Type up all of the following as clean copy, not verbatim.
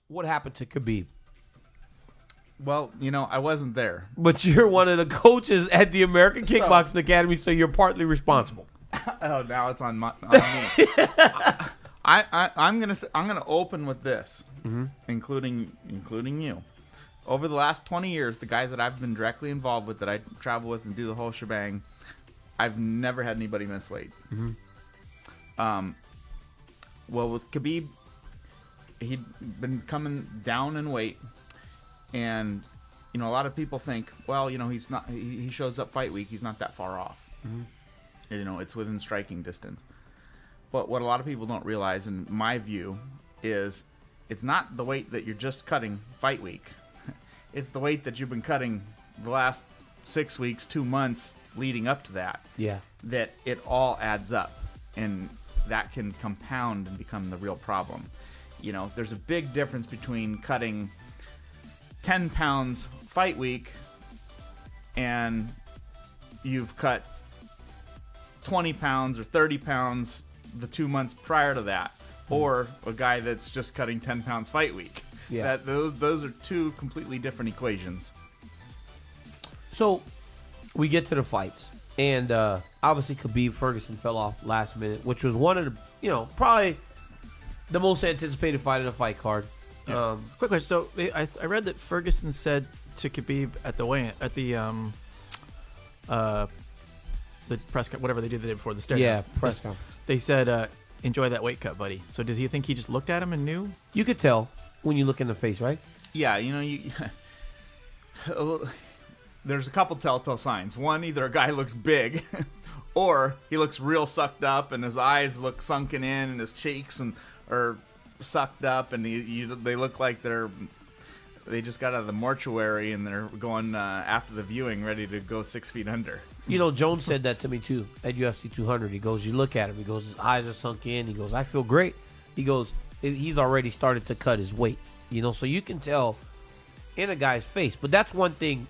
what happened to Khabib. Well, I wasn't there. But you're one of the coaches at the American Kickboxing Academy, so you're partly responsible. Oh, now it's on me. I'm gonna open with this, including you. Over the last 20 years, the guys that I've been directly involved with, that I travel with and do the whole shebang, I've never had anybody miss weight. Well, with Khabib, he'd been coming down in weight, and a lot of people think, well, he's not. He shows up fight week, he's not that far off. It's within striking distance. But what a lot of people don't realize, in my view, is it's not the weight that you're just cutting fight week. It's the weight that you've been cutting the last 6 weeks, 2 months leading up to that. Yeah. That it all adds up, and that can compound and become the real problem. There's a big difference between cutting 10 pounds fight week and you've cut 20 pounds or 30 pounds the 2 months prior to that, or a guy that's just cutting 10 pounds fight week. Yeah. Those are two completely different equations. So we get to the fights, and obviously Khabib Ferguson fell off last minute, which was one of the, probably the most anticipated fight in the fight card. Yeah. Quick question. So I read that Ferguson said to Khabib at the press whatever they did the day before the stare. Yeah, press conference. They said, "Enjoy that weight cut, buddy." So does he think he just looked at him and knew? You could tell when you look in the face, right? Yeah, there's a couple telltale signs. One, either a guy looks big, or he looks real sucked up, and his eyes look sunken in, and his cheeks are sucked up, and they look like they just got out of the mortuary, and they're going after the viewing, ready to go 6 feet under. Jones said that to me too at UFC 200. He goes, you look at him. He goes, his eyes are sunk in. He goes, I feel great. He goes, he's already started to cut his weight. So you can tell in a guy's face. But that's one thing,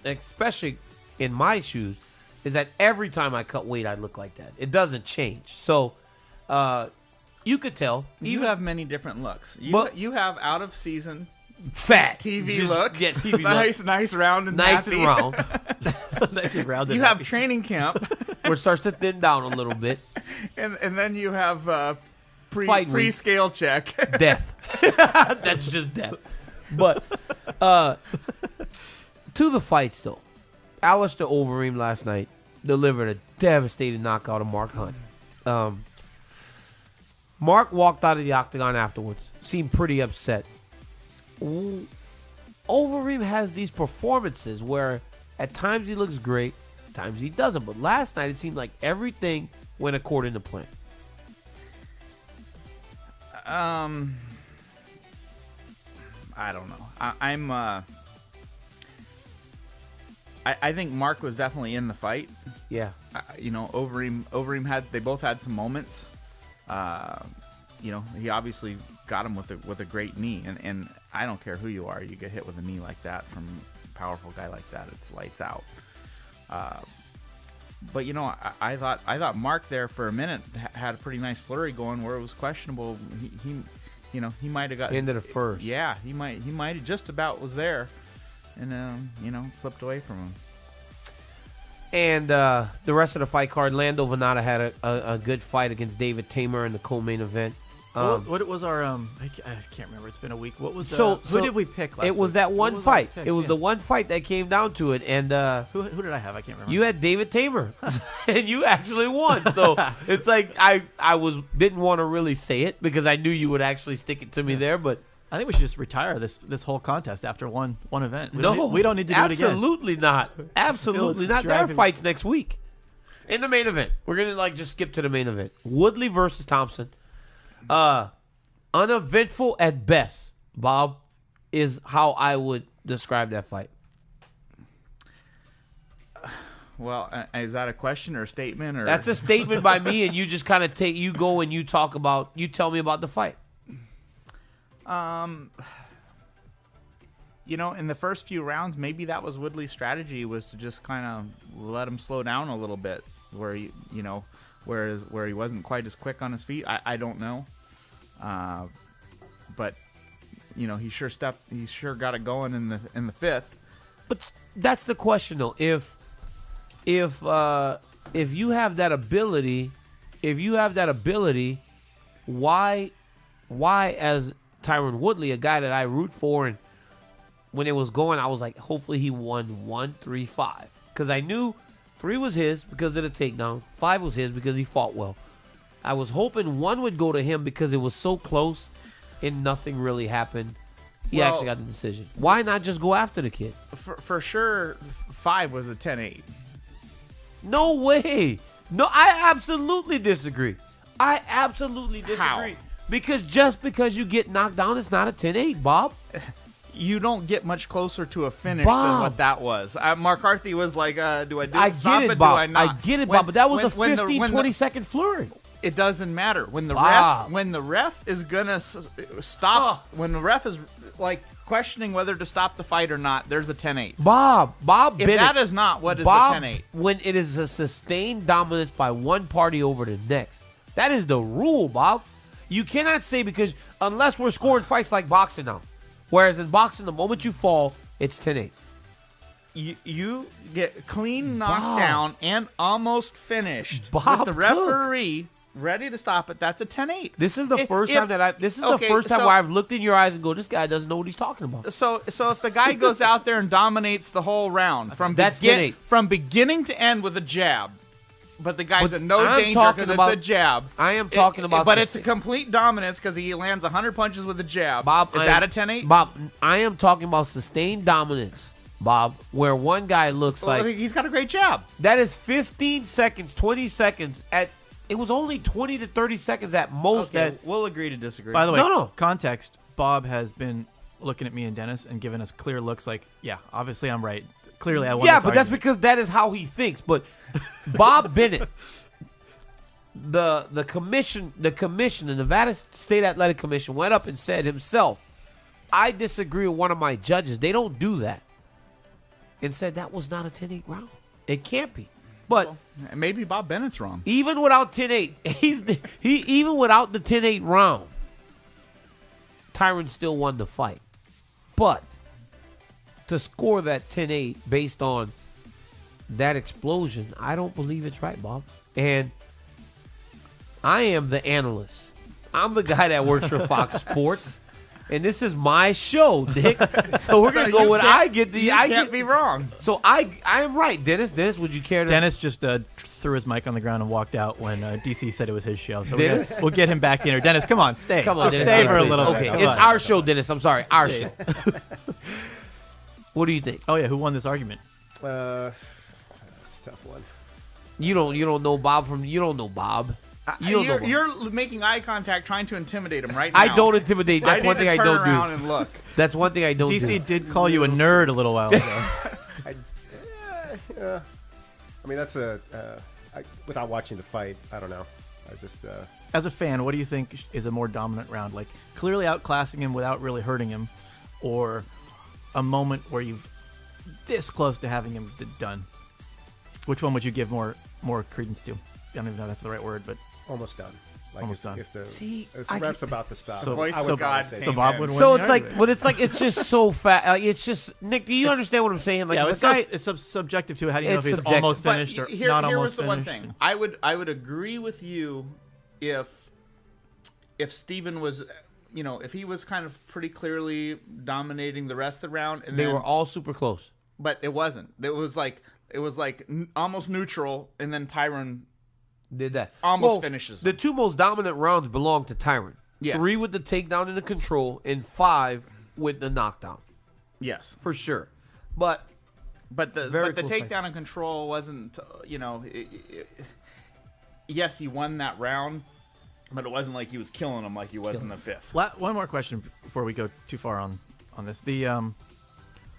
especially in my shoes, is that every time I cut weight, I look like that. It doesn't change. So you could tell. You have many different looks. You have out of season, fat TV look. Yeah, TV nice, round and nice happy. And round. Nice and round. You have training camp, where it starts to thin down a little bit, and then you have pre-scale check. Death. That's just death. But to the fights though, Alistair Overeem last night delivered a devastating knockout of Mark Hunt. Mark walked out of the octagon afterwards, seemed pretty upset. Overeem has these performances where at times he looks great, at times he doesn't. But last night it seemed like everything went according to plan. I don't know. I think Mark was definitely in the fight. Yeah. Overeem they both had some moments. He obviously got him with a great knee, and I don't care who you are, you get hit with a knee like that from a powerful guy like that, it's lights out. But I thought Mark there for a minute had a pretty nice flurry going where it was questionable. He might have got into the first. Yeah, he might have just about was there, and slipped away from him. And the rest of the fight card, Lando Venata had a good fight against David Tamer in the co-main event. What was our I can't remember. It's been a week. What was who did we pick last week? It was that one fight. It was the one fight that came down to it. And who did I have? I can't remember. You had David Tamer, and you actually won. So it's like I didn't want to really say it because I knew you would actually stick it to me there. But I think we should just retire this whole contest after one event. We don't need to do it again. Absolutely not. Absolutely not. There are fights next week in the main event. We're gonna just skip to the main event. Woodley versus Thompson. Uneventful at best, Bob, is how I would describe that fight. Well, is that a question or a statement? Or that's a statement by me, and you just kind of you tell me about the fight. In the first few rounds, maybe that was Woodley's strategy, was to just kind of let him slow down a little bit, where where he wasn't quite as quick on his feet. I don't know, but he sure got it going in the fifth. But that's the question, though. If you have that ability, why as Tyron Woodley, a guy that I root for, and when it was going, I was like, hopefully he won 1, 3, 5, because I knew 3 was his because of the takedown, 5 was his because he fought well. I was hoping 1 would go to him because it was so close, and nothing really happened. He actually got the decision. Why not just go after the kid? For sure, 5 was a 10-8. No way. No, I absolutely disagree. How? Because just because you get knocked down, it's not a 10-8, Bob. You don't get much closer to a finish Bob. than what that was. Mark Carthy was like, do I do I it? Stop get it, it? Bob. Do I not? I get it, Bob. But that was a 15, when 20-second flurry. It doesn't matter when the Bob. ref is gonna stop. When the ref is like questioning whether to stop the fight or not, there's a 10-8. Bob If Bennett, that is not, what is Bob, the 10-8? when it is a sustained dominance by one party over the next. That is the rule, Bob. You cannot say because unless we're scoring fights like boxing now. Whereas in boxing, the moment you fall, it's 10-8. You get clean knocked Bob. down and almost finished Bob with the Cook. referee ready to stop it. That's a 10-8. This is the first time so- where I've looked in your eyes and go, this guy doesn't know what he's talking about. So if the guy goes out there and dominates the whole round from That's 10-8. from beginning to end with a jab, but the guy's But in no I'm danger talking because it's about- a jab. I am talking about but it's a sustain- complete dominance because he lands 100 punches with a jab. Bob, is that a 10-8? Bob, I am talking about sustained dominance, Bob, where one guy looks Well, like he's got a great jab. that is 15 seconds, 20 seconds at. It was only 20 to 30 seconds at most. Okay, That we'll agree to disagree. By the way, No. context, Bob has been looking at me and Dennis and giving us clear looks like, yeah, obviously I'm right. Clearly I won yeah, this but that's argument. because that is how he thinks. But Bob Bennett, the commission, the Nevada State Athletic Commission went up and said himself, I disagree with one of my judges. They don't do that. And said that was not a 10-8 round. It can't be. But Well, maybe Bob Bennett's wrong. even without 10-8, even without the 10-8 round, Tyron still won the fight. But to score that 10-8 based on that explosion, I don't believe it's right, Bob. And I am the analyst. I'm the guy that works for Fox Sports. And this is my show, Nick. So we're going to go with I get the... You can't be wrong. So I am right, Dennis. Dennis, would you care to... Dennis just threw his mic on the ground and walked out when DC said it was his show. So Dennis? we'll get him back in here. Dennis, come on, stay. Come on, Just Dennis. stay for a Please. little Okay, bit. Come it's on. our show, Dennis. I'm sorry, our Yeah. show. What do you think? Oh yeah, who won this argument? It's a tough one. You don't know Bob from you don't know Bob. You don't know Bob. You're making eye contact, trying to intimidate him right now. I don't intimidate. That's one thing I turn don't around do. and look. That's one thing I don't DC do. did call you a nerd a little while ago. I mean, that's without watching the fight, I don't know. I just As a fan, what do you think is a more dominant round? Like clearly outclassing him without really hurting him, or a moment where you've this close to having him done? Which one would you give more credence to? I don't even know if that's the right word, but almost done. Like Almost if, done. If the, See, if I the ref's get- about to stop, So- I Voice would of God probably say came so in. Bob would win. So the it's like, argument. but it's like it's just so fat. Like it's just Nick. Do you understand what I'm saying? Like yeah, the it's, guy, it's subjective to it. How do you know if It's he's subjective. almost But finished or here, not here almost was the one finished? thing. I would agree with you if Steven was, if he was kind of pretty clearly dominating the rest of the round, and they then, were all super close. but it wasn't. It was like almost neutral, and then Tyron Did that almost finishes The him. two most dominant rounds belong to Tyron. Yes. 3 with the takedown and the control, and 5 with the knockdown Yes, for sure. But but the Very takedown close fight. and control wasn't. Yes, he won that round, but it wasn't like he was killing him like he was in the fifth. One more question before we go too far on this.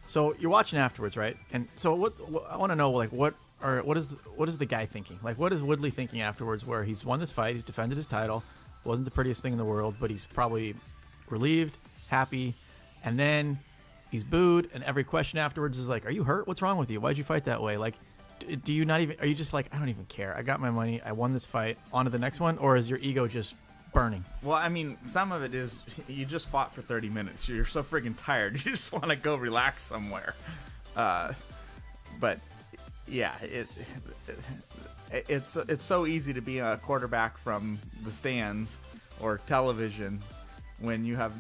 So you're watching afterwards, right? And so what I want to know, like, what is the guy thinking? Like, what is Woodley thinking afterwards? Where he's won this fight, he's defended his title, wasn't the prettiest thing in the world, but he's probably relieved, happy, and then he's booed, and every question afterwards is like, "Are you hurt? What's wrong with you? Why'd you fight that way?" Like, do you not even? Are you just like, "I don't even care. I got my money. I won this fight. On to the next one," or is your ego just burning. Well, I mean, some of it is you just fought for 30 minutes. You're so friggin' tired. You just want to go relax somewhere. But yeah, it's so easy to be a quarterback from the stands or television when you have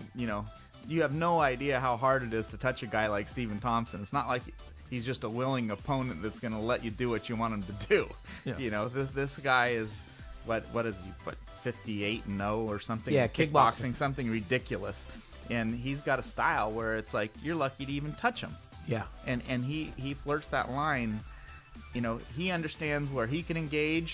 no idea how hard it is to touch a guy like Stephen Thompson. It's not like he's just a willing opponent that's going to let you do what you want him to do. Yeah. You know, this guy is what is he? What, 58-0 or something? Yeah, kickboxing. Something ridiculous. And he's got a style where it's like you're lucky to even touch him. Yeah. And he flirts that line. You know, he understands where he can engage